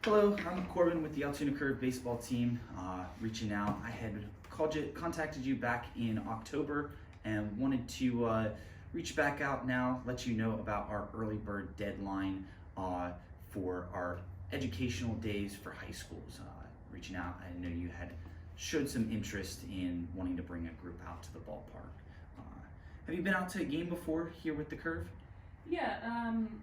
Hello, I'm Corbin with the Altoona Curve baseball team. Reaching out, I had contacted you back in October and wanted to reach back out now, let you know about our early bird deadline for our educational days for high schools. Reaching out, I know you had showed some interest in wanting to bring a group out to the ballpark. Have you been out to a game before here with the Curve? Yeah,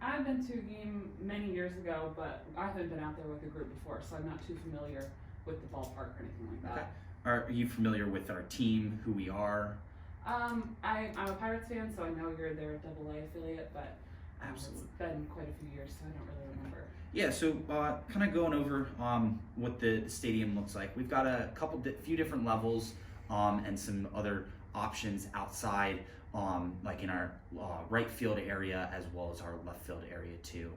I've been to a game many years ago, but I haven't been out there with a group before, so I'm not too familiar with the ballpark or anything like that. Okay. Are you familiar with our team, who we are? I'm a Pirates fan, so I know you're their AA affiliate, but Absolutely. It's been quite a few years, so I don't really remember. Yeah, so kind of going over what the stadium looks like. We've got a few different levels and some other options outside, like in our right field area as well as our left field area too.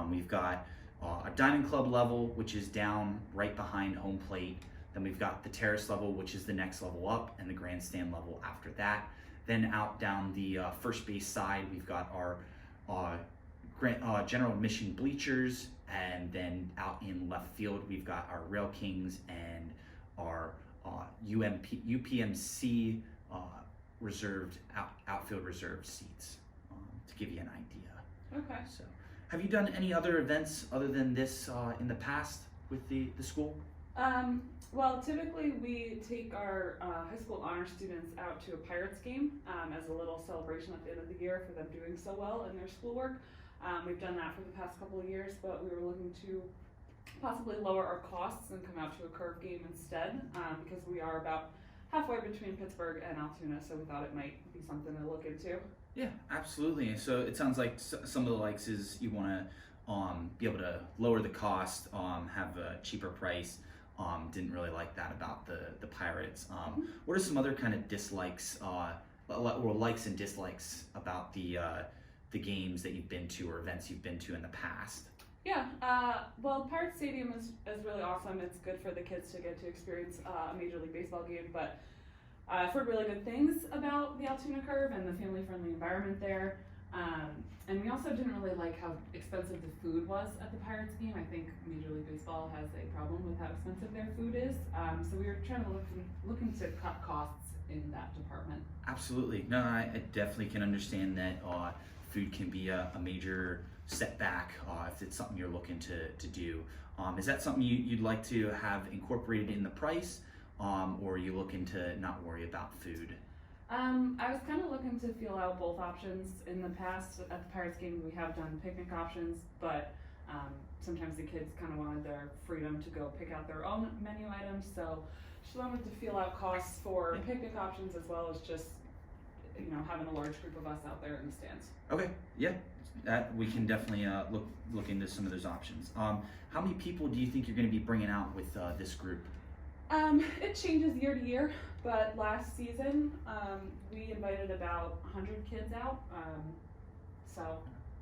We've got a Diamond Club level, which is down right behind home plate. Then we've got the terrace level, which is the next level up, and the grandstand level after that. Then out down the first base side, we've got our general admission bleachers, and then out in left field, we've got our Rail Kings and our UPMC reserved outfield reserved seats, to give you an idea. Okay. So, have you done any other events other than this in the past with the school? Well, typically we take our high school honor students out to a Pirates game as a little celebration at the end of the year for them doing so well in their schoolwork. We've done that for the past couple of years, but we were looking to possibly lower our costs and come out to a Curve game instead, because we are about halfway between Pittsburgh and Altoona, so we thought it might be something to look into. Yeah, absolutely. So it sounds like some of the likes is you want to be able to lower the cost, have a cheaper price. Didn't really like that about the Pirates. What are some other kind of dislikes, or likes and dislikes about the games that you've been to or events you've been to in the past? Yeah, well, Pirates Stadium is really awesome. It's good for the kids to get to experience a Major League Baseball game, but I've heard really good things about the Altoona Curve and the family-friendly environment there. And we also didn't really like how expensive the food was at the Pirates game. I think Major League Baseball has a problem with how expensive their food is. So we were trying to looking to cut costs in that department. Absolutely. No, I definitely can understand that food can be a major setback if it's something you're looking to do. Is that something you'd like to have incorporated in the price, or are you looking to not worry about food? I was kind of looking to feel out both options. In the past, at the Pirates game, we have done picnic options, but sometimes the kids kind of wanted their freedom to go pick out their own menu items. So just wanted to feel out costs for picnic options as well as just, having a large group of us out there in the stands. Okay, yeah, we can definitely look into some of those options. How many people do you think you're going to be bringing out with this group? It changes year to year, but last season we invited about 100 kids out, so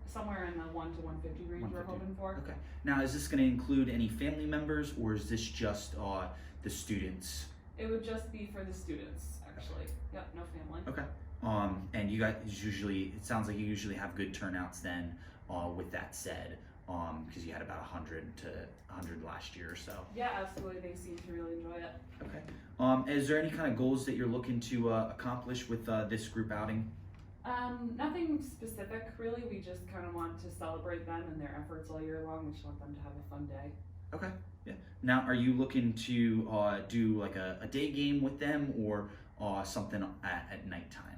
somewhere in the 1 to 150 range we're hoping for. Okay. Now, is this going to include any family members, or is this just the students? It would just be for the students, actually. Yep, no family. Okay. And you guys usually, it sounds like you usually have good turnouts then, with that said, because you had about 100 to 100 last year or so. Yeah, absolutely. They seem to really enjoy it. Okay. Is there any kind of goals that you're looking to accomplish with this group outing? Nothing specific, really. We just kind of want to celebrate them and their efforts all year long. We just want them to have a fun day. Okay. Yeah. Now, are you looking to do like a day game with them, or something at nighttime?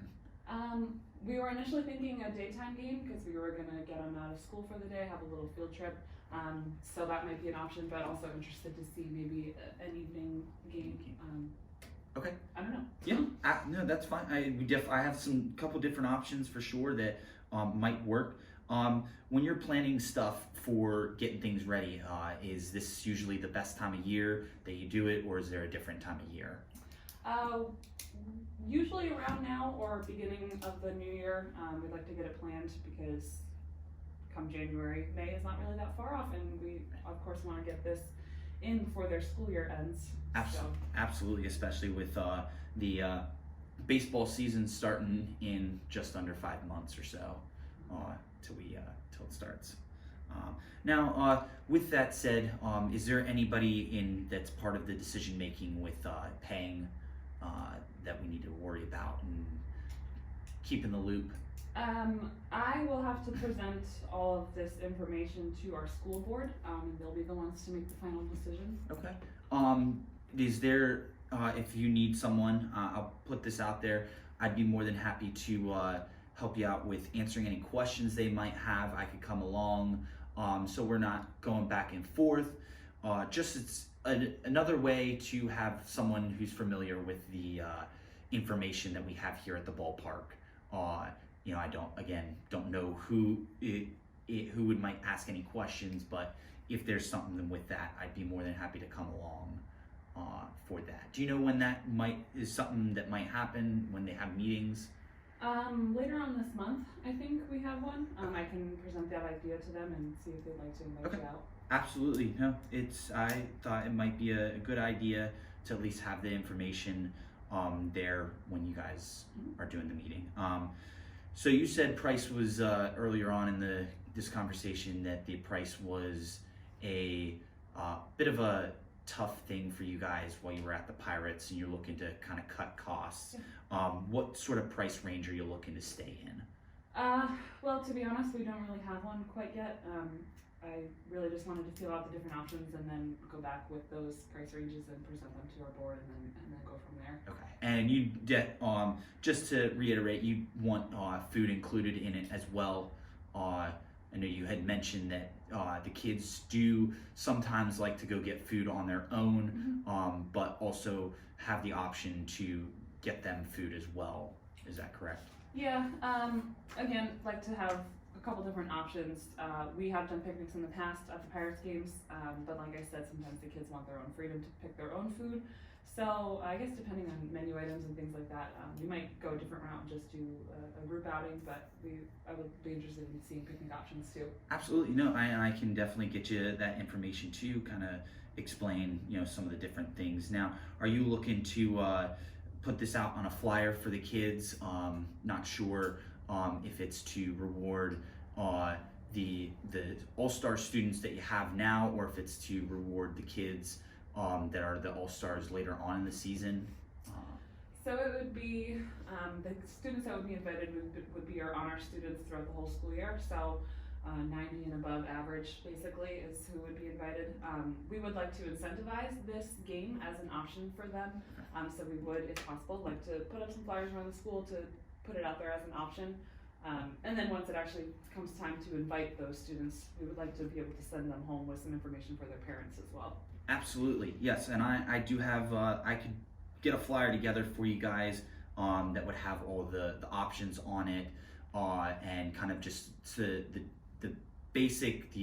We were initially thinking a daytime game because we were going to get them out of school for the day, have a little field trip. So that might be an option, but also interested to see maybe an evening game. Okay. I don't know. Yeah. No, that's fine. I have some couple different options for sure that might work. When you're planning stuff for getting things ready, is this usually the best time of year that you do it, or is there a different time of year? Usually around now or beginning of the new year. We'd like to get it planned because come January, May is not really that far off, and we of course want to get this in before their school year ends. Absolutely, especially with the baseball season starting in just under 5 months or so till it starts. Now, with that said, is there anybody that's part of the decision making with paying that we need to worry about and keep in the loop? I will have to present all of this information to our school board, and they'll be the ones to make the final decision. Okay. Is there, if you need someone, I'll put this out there. I'd be more than happy to help you out with answering any questions they might have. I could come along, so we're not going back and forth. Just it's another way to have someone who's familiar with the information that we have here at the ballpark. I don't know who might ask any questions, but if there's something with that, I'd be more than happy to come along for that. Do you know when that is something that might happen when they have meetings? Later on this month, I think we have one. I can present that idea to them and see if they'd like to invite you out. Absolutely. No, I thought it might be a good idea to at least have the information there when you guys are doing the meeting. So you said price was earlier on in this conversation that the price was a bit of a tough thing for you guys while you were at the Pirates and you're looking to kind of cut costs. What sort of price range are you looking to stay in? Well, to be honest, we don't really have one quite yet. I really just wanted to feel out the different options and then go back with those price ranges and present them to our board and then go from there. Okay. And you just to reiterate, you want food included in it as well. I know you had mentioned that the kids do sometimes like to go get food on their own, but also have the option to get them food as well. Is that correct? Yeah. Again, like to have a couple different options. We have done picnics in the past at the Pirates games, but like I said, sometimes the kids want their own freedom to pick their own food. So I guess depending on menu items and things like that, we might go a different route and just do a group outing, but I would be interested in seeing picnic options too. Absolutely. No, I can definitely get you that information too, kind of explain, some of the different things. Now, are you looking to put this out on a flyer for the kids? Not sure if it's to reward the all-star students that you have now, or if it's to reward the kids that are the all-stars later on in the season. So it would be, the students that would be invited would be our honor students throughout the whole school year. So 90 and above average basically is who would be invited. We would like to incentivize this game as an option for them. So we would, if possible, like to put up some flyers around the school to put it out there as an option. And then once it actually comes time to invite those students, we would like to be able to send them home with some information for their parents as well. Absolutely, yes. And I do have, I could get a flyer together for you guys that would have all the options on it and kind of just the basic,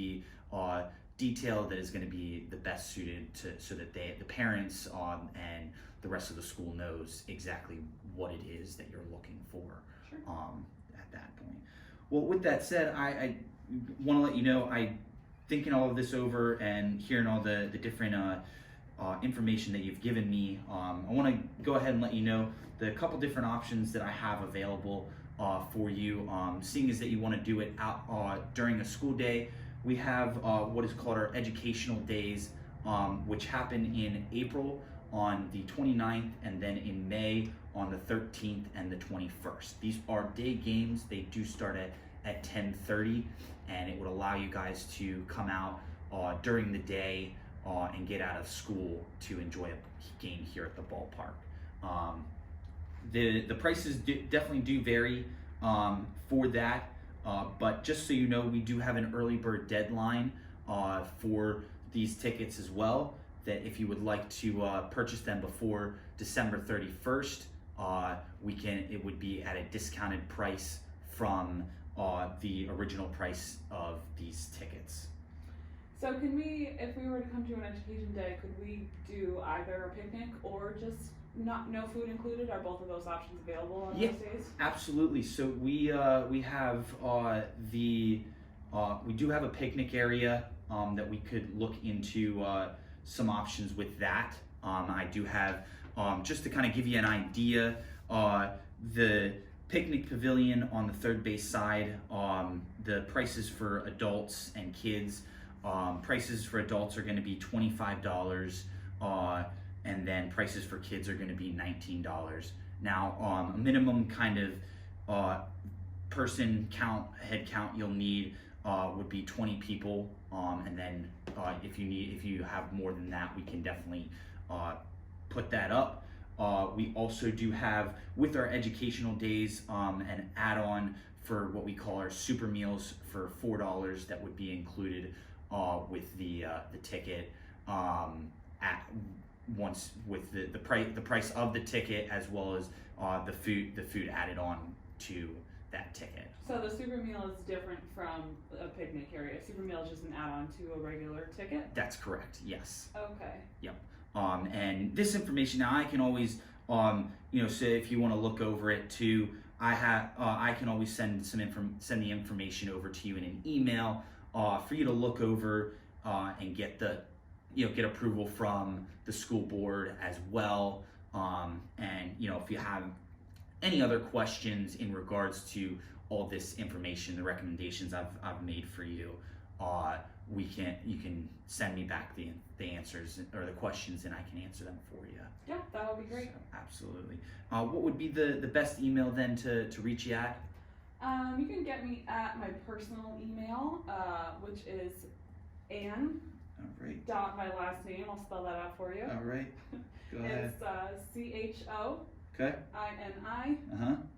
detail that is going to be the best suited so that the parents and the rest of the school knows exactly what it is that you're looking for. Sure. At that point. Well, with that said, I want to let you know, thinking all of this over and hearing all the different information that you've given me, I want to go ahead and let you know the couple different options that I have available for you. Seeing as that you want to do it out during a school day, we have what is called our educational days, which happen in April on the 29th and then in May on the 13th and the 21st. These are day games. They do start at 10:30, and it would allow you guys to come out during the day and get out of school to enjoy a game here at the ballpark. The prices definitely do vary for that, but just so you know, we do have an early bird deadline for these tickets as well, that if you would like to purchase them before December 31st, it would be at a discounted price from the original price of these tickets. So can we, if we were to come to an education day, could we do either a picnic or just no food included? Are both of those options available on those days? Absolutely. So we have we do have a picnic area that we could look into some options with that. I do have just to kind of give you an idea, the picnic pavilion on the third base side. The prices for adults and kids, prices for adults are going to be $25, and then prices for kids are going to be $19. Now, a minimum kind of person count, head count you'll need would be 20 people, and then if you have more than that, we can definitely put that up. We also do have, with our educational days, an add-on for what we call our super meals for $4 that would be included with the ticket, at once with the price of the ticket, as well as the food added on to that ticket. So the super meal is different from a picnic area. Super meal is just an add-on to a regular ticket? That's correct, yes. Okay. Yep. And this information, now I can always, say if you want to look over it too, I can always send the information over to you in an email for you to look over and get get approval from the school board as well. And if you have any other questions in regards to all this information, the recommendations I've made for you, you can send me back the answers or the questions, and I can answer them for you. Yeah, that would be great. So, absolutely. What would be the best email then to reach you at? You can get me at my personal email, which is Ann. All right. Dot my last name. I'll spell that out for you. All right. Go ahead. It's CHO. Okay.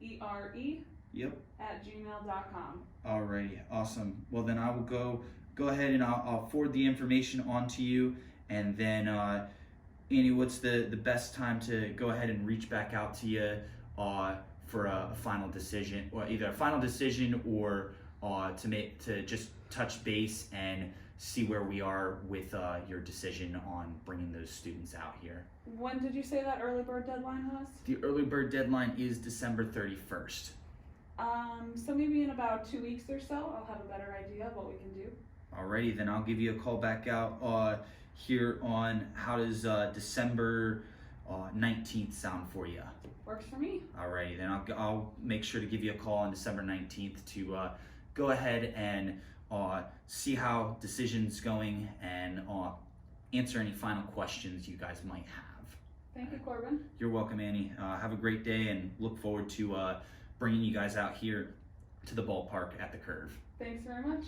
INIERE Yep. @gmail.com. Alrighty, awesome. Well, then I will go ahead and I'll forward the information on to you, and then Annie, what's the best time to go ahead and reach back out to you for a final decision, or either a final decision or to just touch base and see where we are with your decision on bringing those students out here. When did you say that early bird deadline was? The early bird deadline is December 31st. So maybe in about 2 weeks or so, I'll have a better idea of what we can do. Alrighty, then I'll give you a call back out here on how does December 19th sound for you? Works for me. Alrighty, then I'll make sure to give you a call on December 19th to go ahead and see how decision's going and answer any final questions you guys might have. Thank you, Corbin. You're welcome, Annie. Have a great day, and look forward to bringing you guys out here to the ballpark at the Curve. Thanks very much.